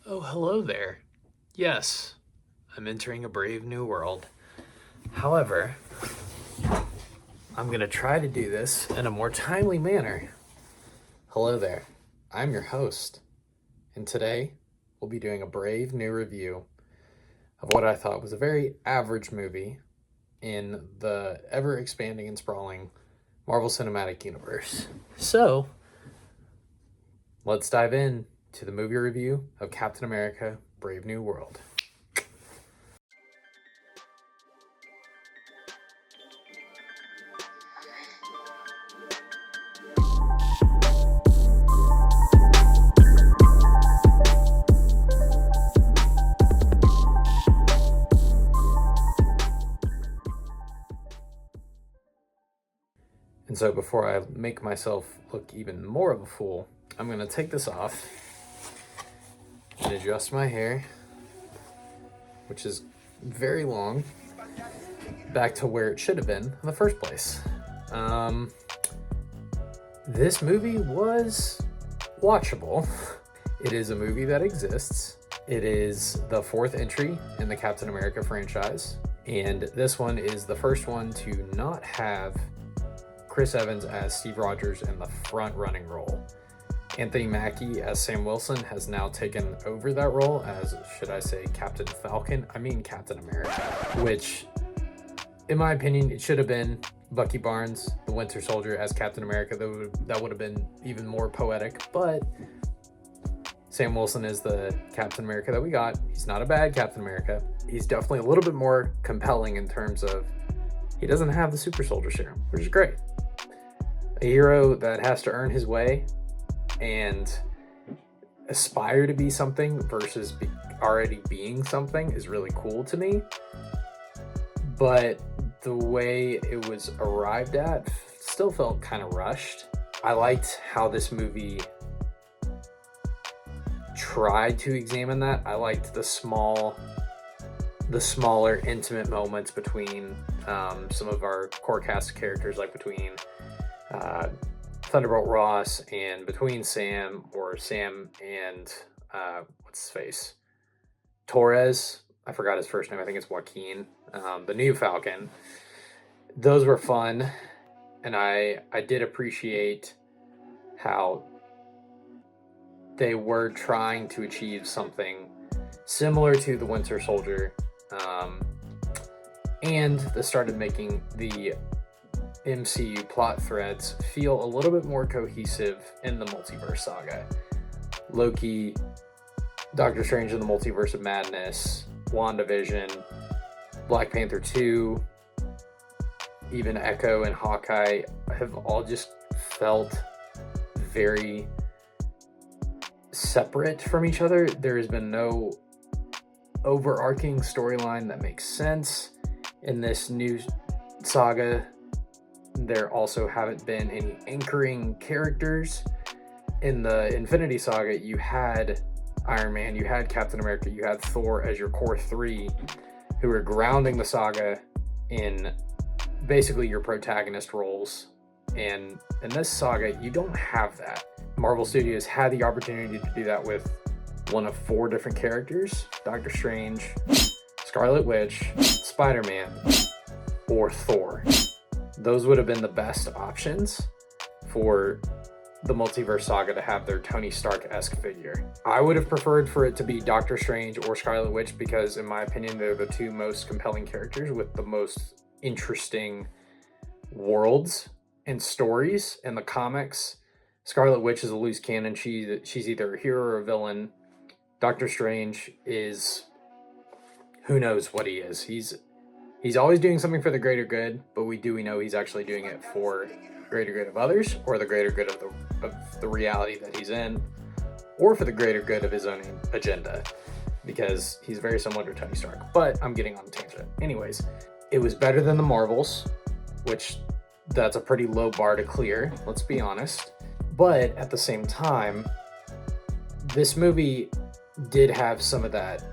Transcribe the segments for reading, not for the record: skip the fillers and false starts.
Oh, hello there. Yes, I'm entering a brave new world. However, I'm going to try to do this in a more timely manner. Hello there. I'm your host, and today we'll be doing a brave new review of what I thought was a very average movie in the ever expanding and sprawling Marvel Cinematic Universe. So, let's dive in to the movie review of Captain America Brave New World. And so before I make myself look even more of a fool, I'm going to take this off and adjust my hair, which is very long, back to where it should have been in the first place. This movie was watchable. It is a movie that exists. It is the fourth entry in the Captain America franchise, and this one is the first one to not have Chris Evans as Steve Rogers in the front running role. Anthony Mackie as Sam Wilson has now taken over that role as, should I say, Captain Falcon? I mean Captain America, which, in my opinion, it should have been Bucky Barnes, the Winter Soldier, as Captain America. That would have been even more poetic, but Sam Wilson is the Captain America that we got. He's not a bad Captain America. He's definitely a little bit more compelling in terms of he doesn't have the super soldier serum, which is great. A hero that has to earn his way and aspire to be something versus already being something is really cool to me. But the way it was arrived at still felt kind of rushed. I liked how this movie tried to examine that. I liked the smaller intimate moments between some of our core cast of characters, like between Thunderbolt Ross and between Sam and what's his face? Torres. I forgot his first name. I think it's Joaquin. The new Falcon. Those were fun, and I did appreciate how they were trying to achieve something similar to the Winter Soldier, and they started making the MCU plot threads feel a little bit more cohesive in the multiverse saga. Loki, Doctor Strange in the Multiverse of Madness, WandaVision, Black Panther 2, even Echo and Hawkeye have all just felt very separate from each other. There has been no overarching storyline that makes sense in this new saga. There also haven't been any anchoring characters. In the Infinity Saga, you had Iron Man, you had Captain America, you had Thor as your core three, who were grounding the saga in basically your protagonist roles. And in this saga, you don't have that. Marvel Studios had the opportunity to do that with one of four different characters: Doctor Strange, Scarlet Witch, Spider-Man, or Thor. Those would have been the best options for the multiverse saga to have their Tony Stark-esque figure. I would have preferred for it to be Doctor Strange or Scarlet Witch because, in my opinion, they're the two most compelling characters with the most interesting worlds and stories in the comics. Scarlet Witch is a loose cannon. She's either a hero or a villain. Doctor Strange is, who knows what he is. He's always doing something for the greater good, but we know he's actually doing it for the greater good of others, or the greater good of the reality that he's in, or for the greater good of his own agenda, because he's very similar to Tony Stark. But I'm getting on a tangent. Anyways, it was better than the Marvels, which that's a pretty low bar to clear, let's be honest. But at the same time, this movie did have some of that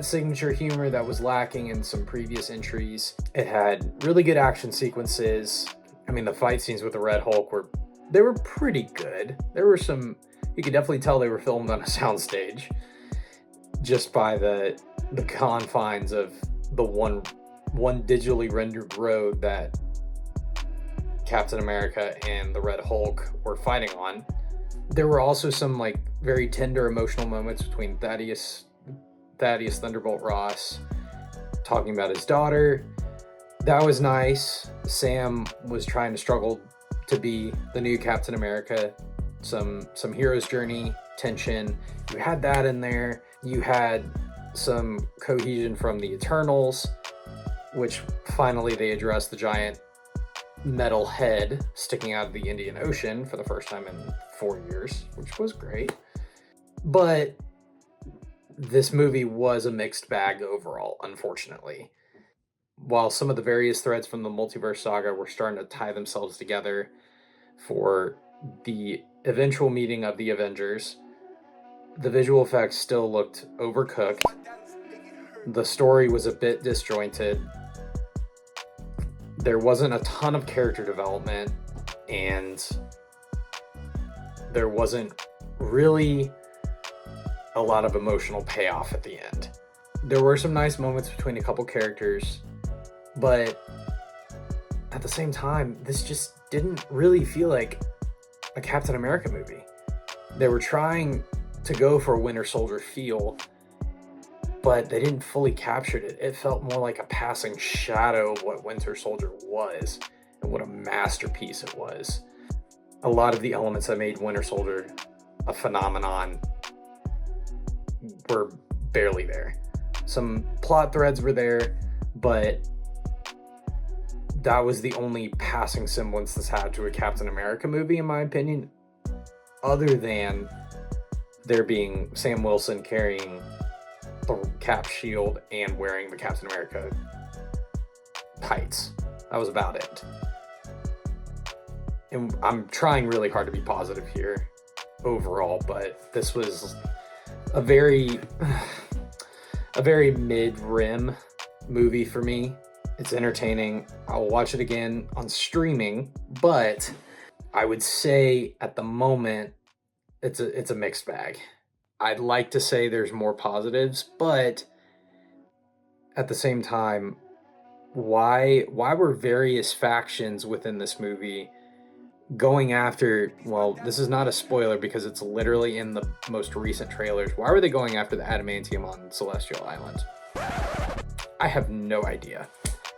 signature humor that was lacking in some previous entries. It had really good action sequences. I mean, the fight scenes with the Red Hulk were pretty good. There were some You could definitely tell they were filmed on a soundstage just by the confines of the one digitally rendered road that Captain America and the Red Hulk were fighting on. There were also some like very tender emotional moments between Thaddeus Thunderbolt Ross talking about his daughter. That was nice. Sam was trying to struggle to be the new Captain America. Some hero's journey tension. You had that in there. You had some cohesion from the Eternals, which finally they addressed the giant metal head sticking out of the Indian Ocean for the first time in 4 years, which was great. But this movie was a mixed bag overall, unfortunately. While some of the various threads from the multiverse saga were starting to tie themselves together for the eventual meeting of the Avengers, the visual effects still looked overcooked. The story was a bit disjointed. There wasn't a ton of character development, and there wasn't really a lot of emotional payoff at the end. There were some nice moments between a couple characters, but at the same time, this just didn't really feel like a Captain America movie. They were trying to go for a Winter Soldier feel, but they didn't fully capture it. It felt more like a passing shadow of what Winter Soldier was and what a masterpiece it was. A lot of the elements that made Winter Soldier a phenomenon were barely there. Some plot threads were there, but that was the only passing semblance this had to a Captain America movie, in my opinion, other than there being Sam Wilson carrying the Cap shield and wearing the Captain America tights. That was about it. And I'm trying really hard to be positive here overall, but this was a very mid-rim movie for me. It's entertaining. I'll watch it again on streaming, but I would say at the moment it's a mixed bag. I'd like to say there's more positives, but at the same time, why were various factions within this movie going after, well, this is not a spoiler because it's literally in the most recent trailers. Why were they going after the adamantium on Celestial Island? I have no idea.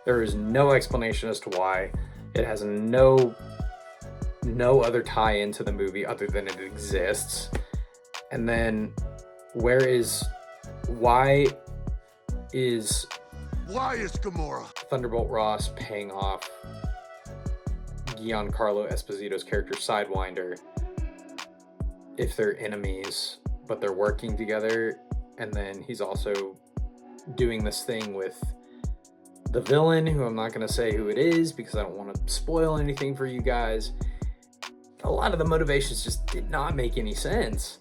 There is no explanation as to why. It has no other tie-in to the movie other than it exists. And then why is Gamora Thunderbolt Ross paying off Giancarlo Esposito's character Sidewinder if they're enemies but they're working together? And then he's also doing this thing with the villain, who I'm not going to say who it is because I don't want to spoil anything for you guys. A lot of the motivations just did not make any sense.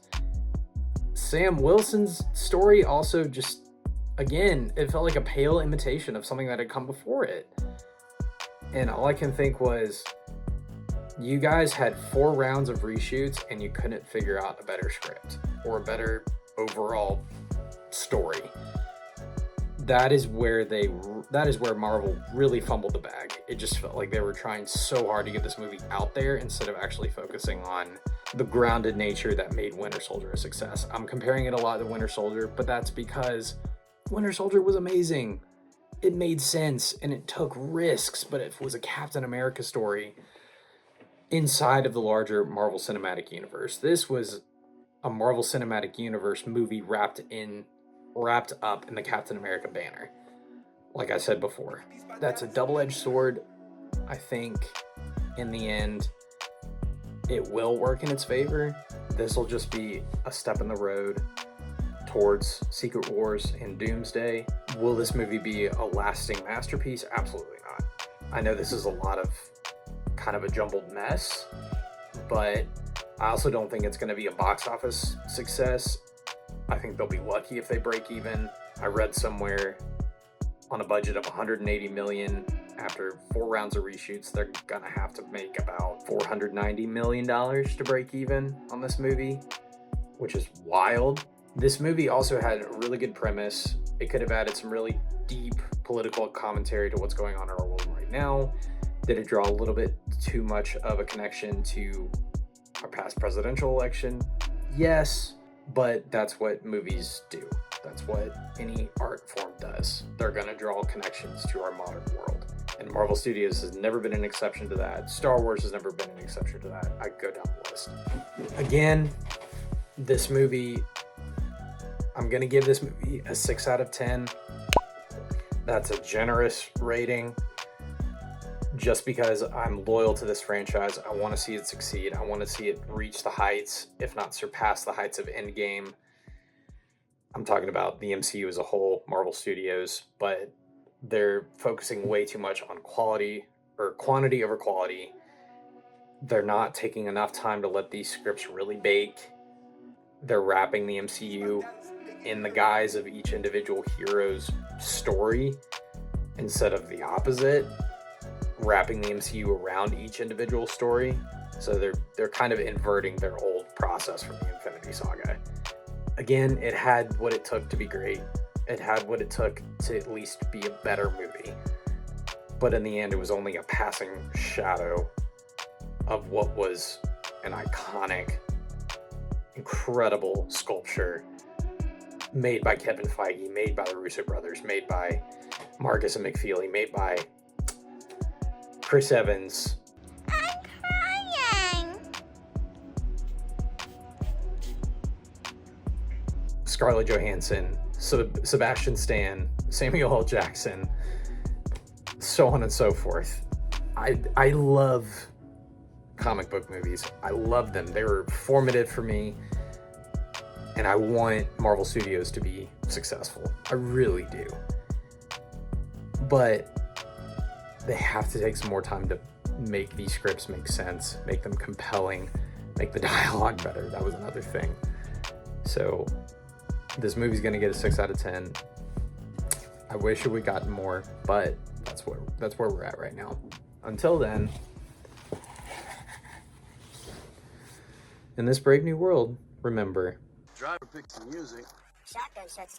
Sam Wilson's story also just, again, it felt like a pale imitation of something that had come before it. And all I can think was, you guys had 4 rounds of reshoots and you couldn't figure out a better script or a better overall story. That is where Marvel really fumbled the bag. It just felt like they were trying so hard to get this movie out there instead of actually focusing on the grounded nature that made Winter Soldier a success. I'm comparing it a lot to Winter Soldier, but that's because Winter Soldier was amazing. It made sense and it took risks, but it was a Captain America story inside of the larger Marvel Cinematic Universe. This was a Marvel Cinematic Universe movie wrapped up in the Captain America banner. Like I said before, that's a double-edged sword. I think in the end it will work in its favor. This will just be a step in the road towards Secret Wars and Doomsday. Will this movie be a lasting masterpiece? Absolutely not. I know this is a lot of kind of a jumbled mess, but I also don't think it's going to be a box office success. I think they'll be lucky if they break even. I read somewhere on a budget of $180 million after 4 rounds of reshoots, they're gonna have to make about $490 million to break even on this movie, which is wild. This movie also had a really good premise. It could have added some really deep political commentary to what's going on in our world right now. Did it draw a little bit too much of a connection to our past presidential election? Yes, but that's what movies do. That's what any art form does. They're gonna draw connections to our modern world. And Marvel Studios has never been an exception to that. Star Wars has never been an exception to that. I go down the list. Again, this movie, I'm gonna give this movie a 6 out of 10. That's a generous rating. Just because I'm loyal to this franchise, I want to see it succeed. I want to see it reach the heights, if not surpass the heights of Endgame. I'm talking about the MCU as a whole, Marvel Studios, but they're focusing way too much on quality or quantity over quality. They're not taking enough time to let these scripts really bake. They're wrapping the MCU in the guise of each individual hero's story instead of the opposite, wrapping the MCU around each individual story. So they're kind of inverting their old process from the Infinity Saga. Again, it had what it took to be great. It had what it took to at least be a better movie. But in the end, it was only a passing shadow of what was an iconic, incredible sculpture made by Kevin Feige, made by the Russo brothers, made by Marcus and McFeely, made by Chris Evans. I'm crying. Scarlett Johansson, Sebastian Stan, Samuel L. Jackson, so on and so forth. I love comic book movies. I love them. They were formative for me, and I want Marvel Studios to be successful. I really do. But they have to take some more time to make these scripts make sense, make them compelling, make the dialogue better. That was another thing. So this movie's gonna get a 6 out of 10. I wish it would gotten more, but that's where we're at right now. Until then, in this brave new world, remember, Driver picks the music. Shotgun shuts.